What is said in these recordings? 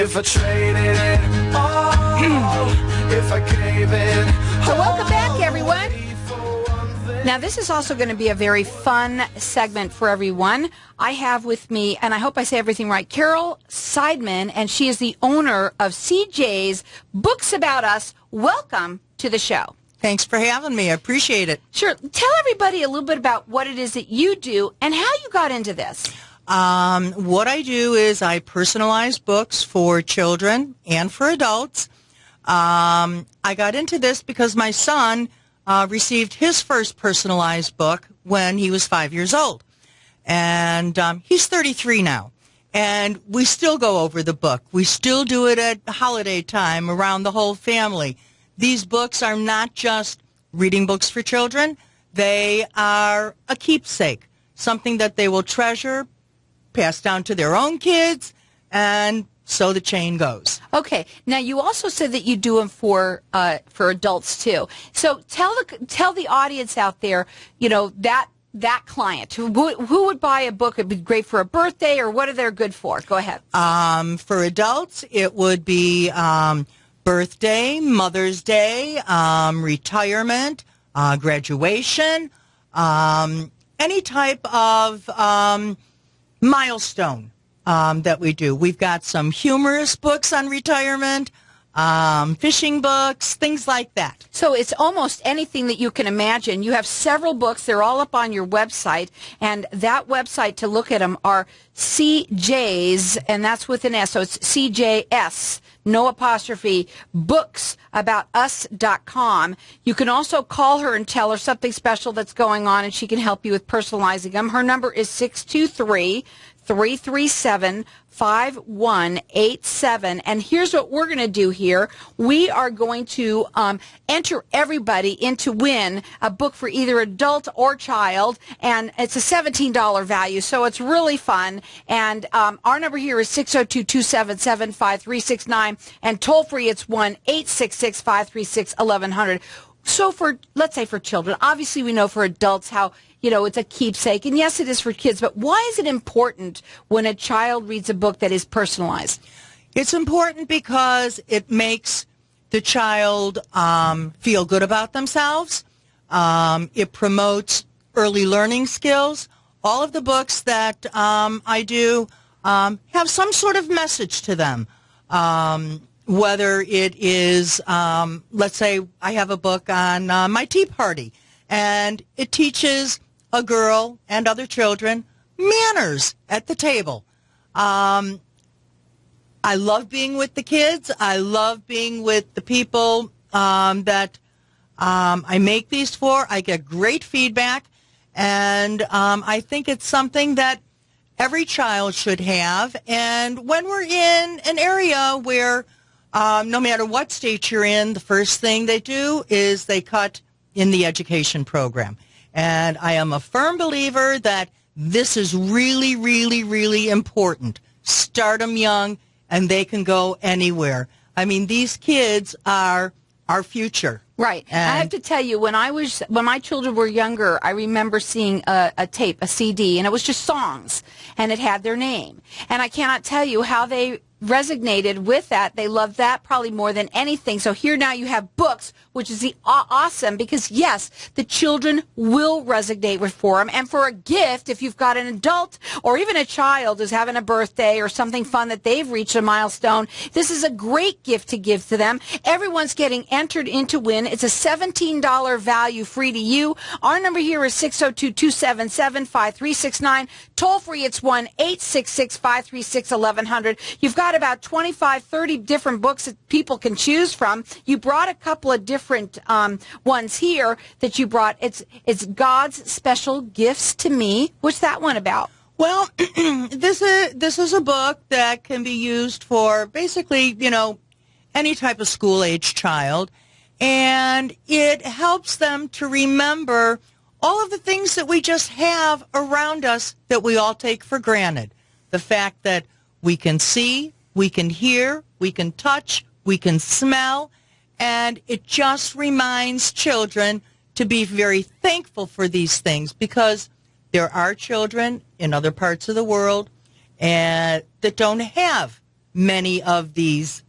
if I traded it all, if I gave it. So welcome back, everyone. Now, this is also going to be a very fun segment for everyone. I have with me, and I hope I say everything right, Carol Seidman, and she is the owner of CJ's Books About Us. Welcome to the show. Thanks for having me. I appreciate it. Sure. Tell everybody a little bit about what it is that you do and how you got into this. What I do is I personalize books for children and for adults. I got into this because my son received his first personalized book when he was 5 years old. And he's 33 now. And we still go over the book. We still do it at holiday time around the whole family. These books are not just reading books for children. They are a keepsake, something that they will treasure, pass down to their own kids, and so the chain goes. Okay. Now, you also said that you do them for adults too. So tell the audience out there, you know, that client who would buy a book. It'd be great for a birthday, or what are they good for? Go ahead. For adults, it would be birthday, Mother's Day, retirement, graduation, any type of milestone that we do. We've got some humorous books on retirement, fishing books, things like that. So it's almost anything that you can imagine. You have several books. They're all up on your website. And that website, to look at them, are CJ's, and that's with an S. So it's CJS, no apostrophe, booksaboutUs.com. You can also call her and tell her something special that's going on, and she can help you with personalizing them. Her number is 623-337-5187. And here's what we're going to do here. We are going to enter everybody in to win a book for either adult or child, and it's a $17 value, so it's really fun. And our number here is 602-277-5369, and toll-free it's 1-866-536-1100. So let's say for children, obviously we know for adults how, you know, it's a keepsake. And yes, it is for kids. But why is it important when a child reads a book that is personalized? It's important because it makes the child feel good about themselves. It promotes early learning skills. All of the books that I do have some sort of message to them. Whether it is, let's say I have a book on my tea party, and it teaches a girl and other children manners at the table. I love being with the kids. I love being with the people that I make these for. I get great feedback, and I think it's something that every child should have. And when we're in an area where no matter what state you're in, the first thing they do is they cut in the education program. And I am a firm believer that this is really, really, really important. Start them young, and they can go anywhere. I mean, these kids are our future. Right. And I have to tell you, when my children were younger, I remember seeing a tape, a CD, and it was just songs, and it had their name. And I cannot tell you how they resonated with that. They loved that probably more than anything. So here now you have books, which is awesome, because yes, the children will resonate with for them. And for a gift, if you've got an adult or even a child who's having a birthday or something fun that they've reached a milestone, this is a great gift to give to them. Everyone's getting entered into win. It's a $17 value, free to you. Our number here is 602-277-5369. Toll free, it's 1-866-536-1100. You've got about 25, 30 different books that people can choose from. You brought a couple of different ones here that you brought. It's God's Special Gifts to Me. What's that one about? Well, this is a book that can be used for basically, you know, any type of school-age child. And it helps them to remember all of the things that we just have around us that we all take for granted. The fact that we can see, we can hear, we can touch, we can smell, and it just reminds children to be very thankful for these things, because there are children in other parts of the world that don't have many of these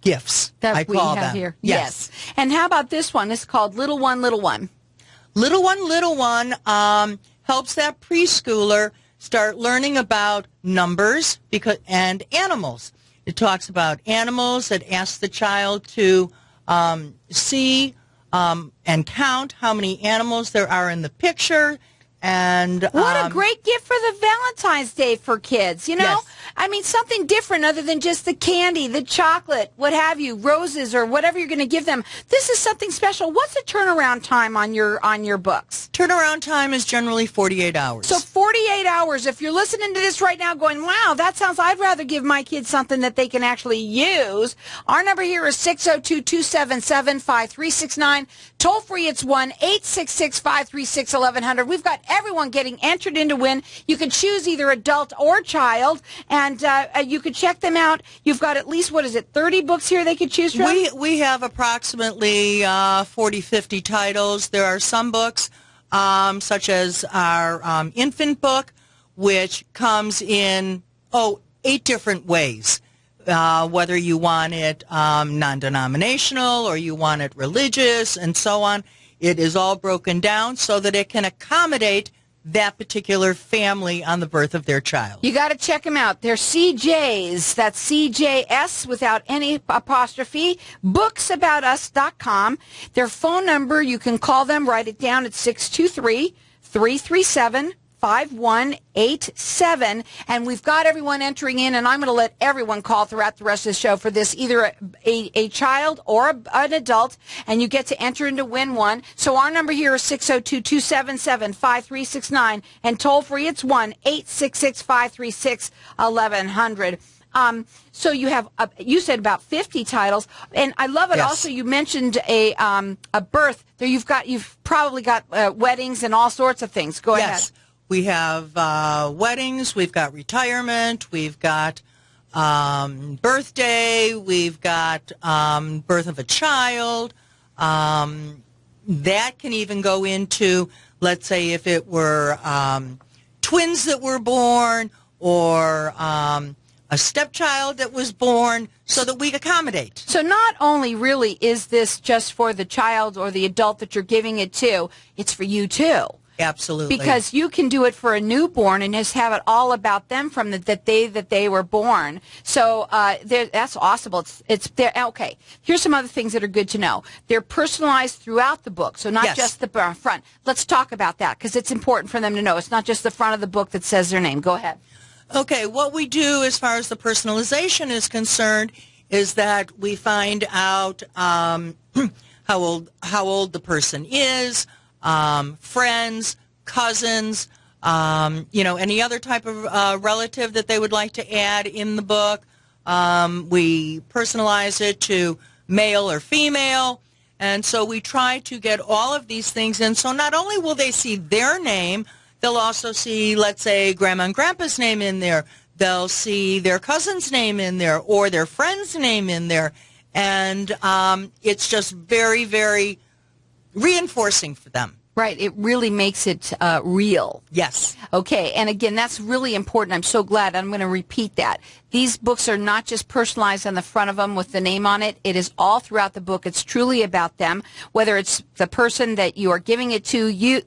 gifts. That I we call have them. here. Yes. And how about this one? It's called Little One, Little One. Little One helps that preschooler start learning about numbers and animals. It talks about animals. It asks the child to see and count how many animals there are in the picture. And what a great gift for the Valentine's Day for kids, you know? Yes. I mean, something different other than just the candy, the chocolate, what have you, roses or whatever you're going to give them. This is something special. What's the turnaround time on your books? Turnaround time is generally 48 hours. So 48 hours. If you're listening to this right now going, wow, that sounds, I'd rather give my kids something that they can actually use. Our number here is 602-277-5369. Toll free, it's 1-866-536-1100. We've got everyone getting entered in to win. You can choose either adult or child, and you could check them out. You've got at least, 30 books here they could choose from? We have approximately 40, 50 titles. There are some books, such as our infant book, which comes in, 8 different ways. Whether you want it non-denominational or you want it religious and so on. It is all broken down so that it can accommodate that particular family on the birth of their child. You got to check them out. They're CJs. That's CJS without any apostrophe. Booksabout.us.com. Their phone number, you can call them, write it down at 623-337-5187. And we've got everyone entering in, and I'm going to let everyone call throughout the rest of the show for this, either a child or an adult, and you get to enter in to win one. So our number here is 602-277-5369, and toll free, it's 1-866-536-1100. So you have, you said about 50 titles, and I love it. Yes. Also, you mentioned a birth. There you've probably got weddings and all sorts of things. Go ahead. Yes. We have weddings, we've got retirement, we've got birthday, we've got birth of a child. That can even go into, let's say, if it were twins that were born or a stepchild that was born, so that we accommodate. So not only really is this just for the child or the adult that you're giving it to, it's for you too. Absolutely. Because you can do it for a newborn and just have it all about them from that they were born. So that's awesome. It's there. Okay. Here's some other things that are good to know. They're personalized throughout the book, so not Yes. just the front. Let's talk about that because it's important for them to know. It's not just the front of the book that says their name. Go ahead. Okay, what we do as far as the personalization is concerned is that we find out how old the person is, friends, cousins, any other type of relative that they would like to add in the book. We personalize it to male or female, and so we try to get all of these things in. So not only will they see their name, they'll also see, let's say, Grandma and Grandpa's name in there. They'll see their cousin's name in there or their friend's name in there. And it's just very, very reinforcing for them. Right. It really makes it real. Yes. Okay. And again, that's really important. I'm so glad. I'm going to repeat that. These books are not just personalized on the front of them with the name on it. It is all throughout the book. It's truly about them, whether it's the person that you are giving it to,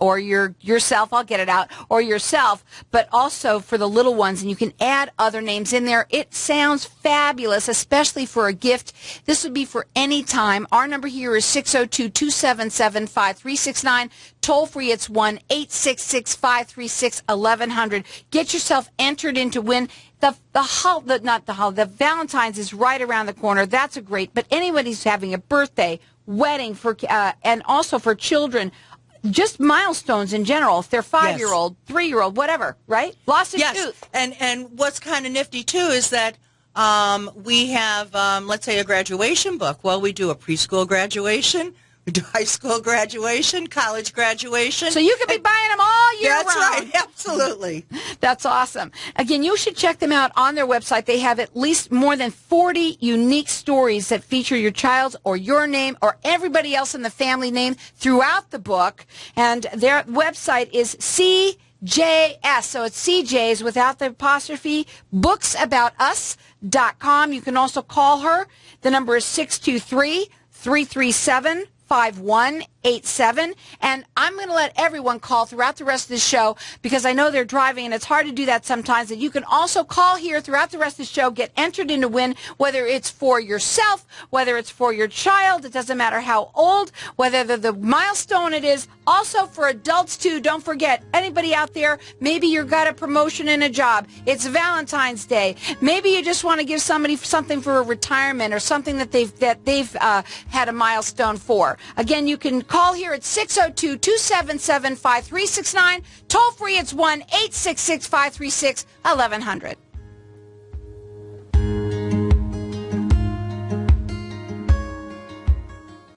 or yourself, I'll get it out, or yourself, but also for the little ones, and you can add other names in there. It sounds fabulous, especially for a gift. This would be for any time. Our number here is 602-277-5369. Toll free, it's 1-866-536-1100. Get yourself entered in to win. The Valentine's is right around the corner. That's a great, but anyone who's having a birthday, wedding, and also for children, just milestones in general, if they're 5-year-old, 3-year-old, whatever, right? Lost a tooth. And what's kind of nifty, too, is that we have, let's say, a graduation book. Well, we do a preschool graduation, we do high school graduation, college graduation. So you could be buying them all year round. That's right, absolutely. That's awesome. Again, you should check them out on their website. They have at least more than 40 unique stories that feature your child's or your name or everybody else in the family name throughout the book. And their website is JS. So it's CJ's without the apostrophe, booksaboutUs.com. You can also call her. The number is 623-337-5187. And I'm going to let everyone call throughout the rest of the show because I know they're driving and it's hard to do that sometimes. And you can also call here throughout the rest of the show, get entered in to win, whether it's for yourself, whether it's for your child. It doesn't matter how old, whether the milestone it is. Also for adults too. Don't forget, anybody out there, maybe you got a promotion in a job. It's Valentine's Day. Maybe you just want to give somebody something for a retirement or something that they've had a milestone for. Again, you can call here at 602-277-5369. Toll free, it's 1-866-536-1100.